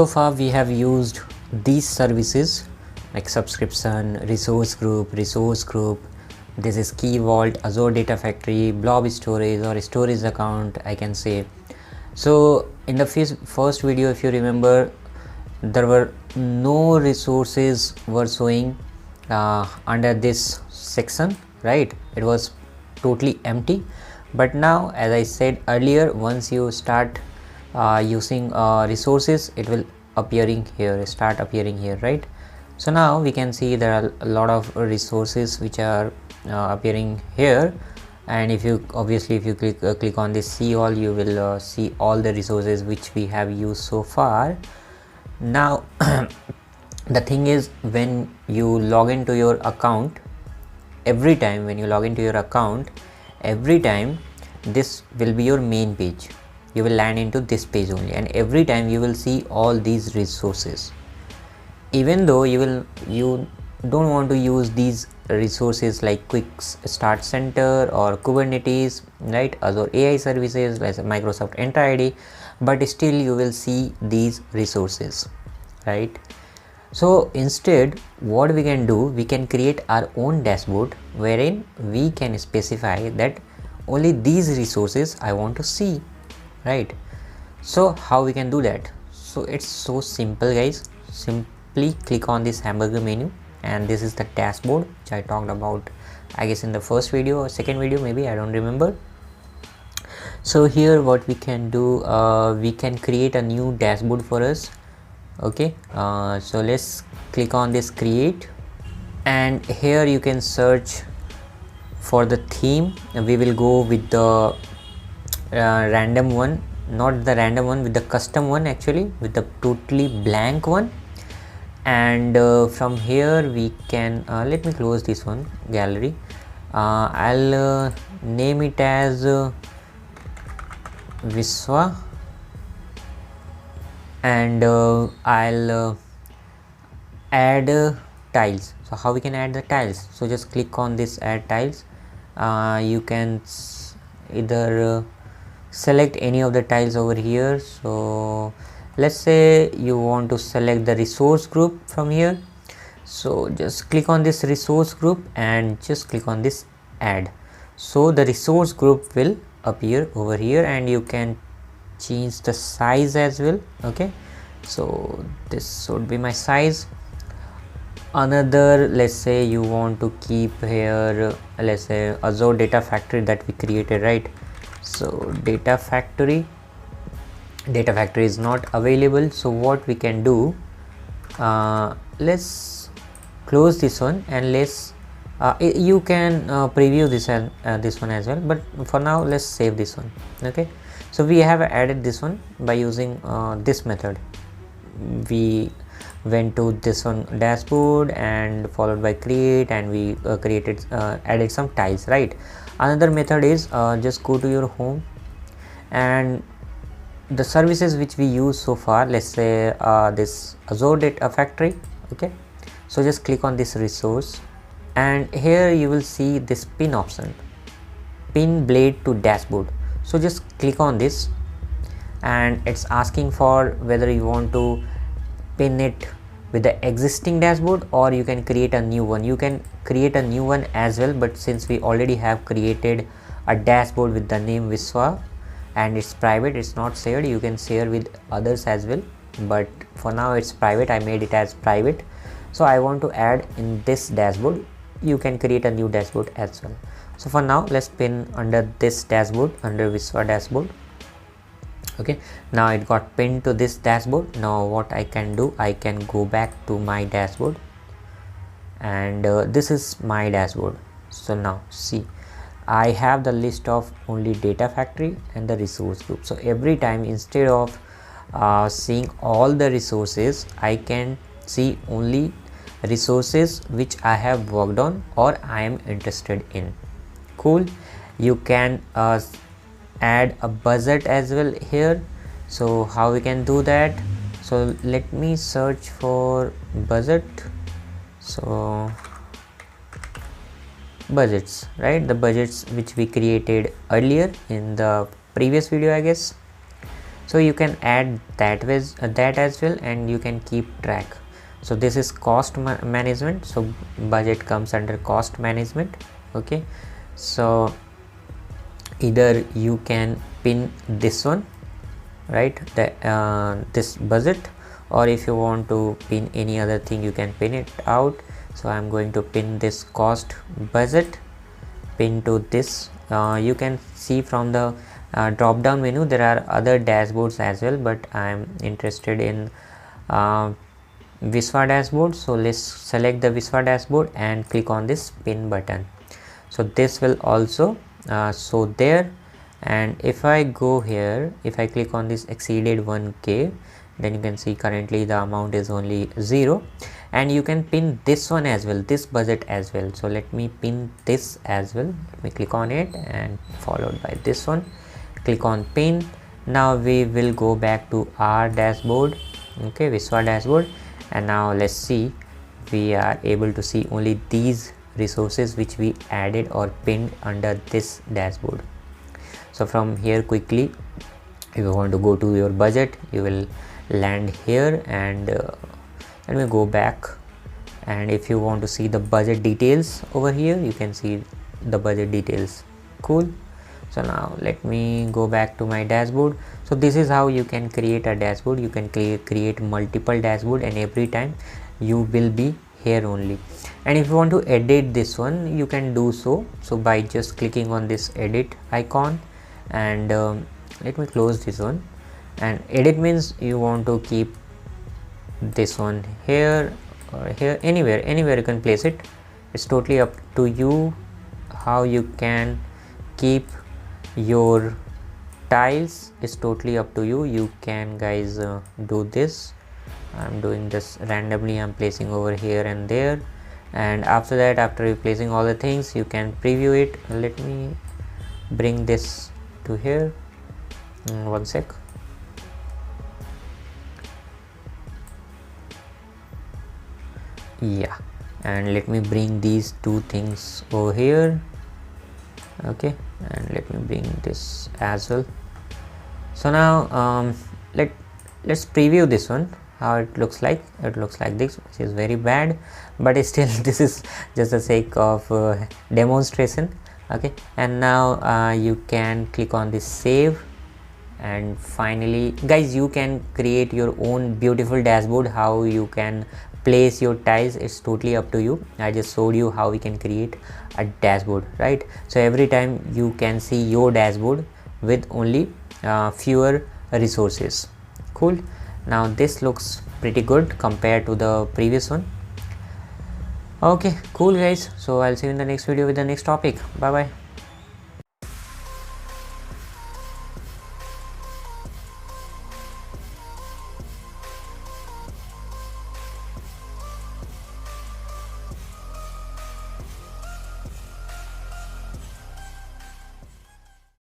So far we have used these services like subscription, resource group, this is Key Vault, Azure Data Factory, Blob Storage or storage account I can say. So in the first video, if you remember, there were no resources were showing under this section, right? It was totally empty. But now, as I said earlier, once you start using resources, it will start appearing here, right? So now we can see there are a lot of resources which are appearing here, and if you click on this see all, you will see all the resources which we have used so far. Now the thing is, when you log into your account, every time this will be your main page. You will land into this page only, and every time you will see all these resources. Even though you don't want to use these resources like Quick Start Center or Kubernetes, right, Azure AI services like Microsoft Entra ID, but still you will see these resources, right? So instead, what we can do, we can create our own dashboard wherein we can specify that only these resources I want to see, right? So how we can do that? So it's so simple, guys. Simply click on this hamburger menu, and this is the dashboard which I talked about, I guess in the first video or second video, maybe, I don't remember. So here what we can do, we can create a new dashboard for us. Okay, so let's click on this create, and here you can search for the theme. We will go with the random one, not the random one, with the custom one, actually with the totally blank one. And from here we can let me close this one, gallery. I'll name it as Viswa, and I'll add tiles. So how we can add the tiles? So just click on this add tiles. You can either select any of the tiles over here. So let's say you want to select the resource group from here, so just click on this resource group and just click on this add. So the resource group will appear over here, and you can change the size as well. Okay, so this would be my size. Another, let's say you want to keep here, let's say Azure Data Factory that we created, right? So data factory is not available. So what we can do, let's close this one, and let's you can preview this and this one as well, but for now let's save this one. Okay, so we have added this one by using this method. We went to this one dashboard and followed by create, and we added some tiles, right? Another method is just go to your home, and the services which we use so far, let's say this Azure Data Factory. Okay, so just click on this resource, and here you will see this pin option, pin blade to dashboard. So just click on this, and it's asking for whether you want to pin it with the existing dashboard, or you can create a new one. You can create a new one as well, but since we already have created a dashboard with the name Viswa and it's private, it's not shared, you can share with others as well, but for now it's private. I made it as private. So I want to add in this dashboard. You can create a new dashboard as well. So for now let's pin under this dashboard, under Viswa dashboard. Okay, now it got pinned to this dashboard. Now what I can do, I can go back to my dashboard, and this is my dashboard. So now see, I have the list of only data factory and the resource group. So every time, instead of seeing all the resources, I can see only resources which I have worked on or I am interested in. Cool. You can add a budget as well here. So how we can do that? So let me search for budget. So budgets, right? The budgets which we created earlier in the previous video, I guess. So you can add that as well, and you can keep track. So this is cost management. So budget comes under cost management. Okay, so either you can pin this one, right, this budget, or if you want to pin any other thing, you can pin it out. So I'm going to pin this cost budget, pin to this. You can see from the drop down menu there are other dashboards as well, but I'm interested in Visva dashboard. So let's select the Visva dashboard and click on this pin button. So this will also show there. And if I go here, if I click on this exceeded 1k, then you can see currently the amount is only 0. And you can pin this one as well, this budget as well. So let me pin this as well. Let me click on it and followed by this one, click on pin. Now we will go back to our dashboard, okay, Visva dashboard, and now let's see, we are able to see only these resources which we added or pinned under this dashboard. So from here, quickly, if you want to go to your budget, you will land here, and let me go back. And if you want to see the budget details over here, you can see the budget details. Cool. So now let me go back to my dashboard. So this is how you can create a dashboard. You can create multiple dashboard, and every time you will be here only. And if you want to edit this one, you can do so by just clicking on this edit icon, and let me close this one. And edit means you want to keep this one here or here, anywhere you can place it. It's totally up to you how you can keep your tiles. Is totally up to you. You can guys do this. I'm doing this randomly. I'm placing over here and there, and after that, after replacing all the things, you can preview it. Let me bring this to here. One sec. Yeah, and let me bring these two things over here. Okay, and let me bring this as well. So now let's preview this one, how it looks like. It looks like this, which is very bad, but still this is just the sake of demonstration. Okay, and now you can click on this save, and finally guys, you can create your own beautiful dashboard. How you can place your tiles, it's totally up to you. I just showed you how we can create a dashboard, right? So every time you can see your dashboard with only fewer resources. Cool. Now this looks pretty good compared to the previous one. Okay, cool guys. So I'll see you in the next video with the next topic. Bye bye.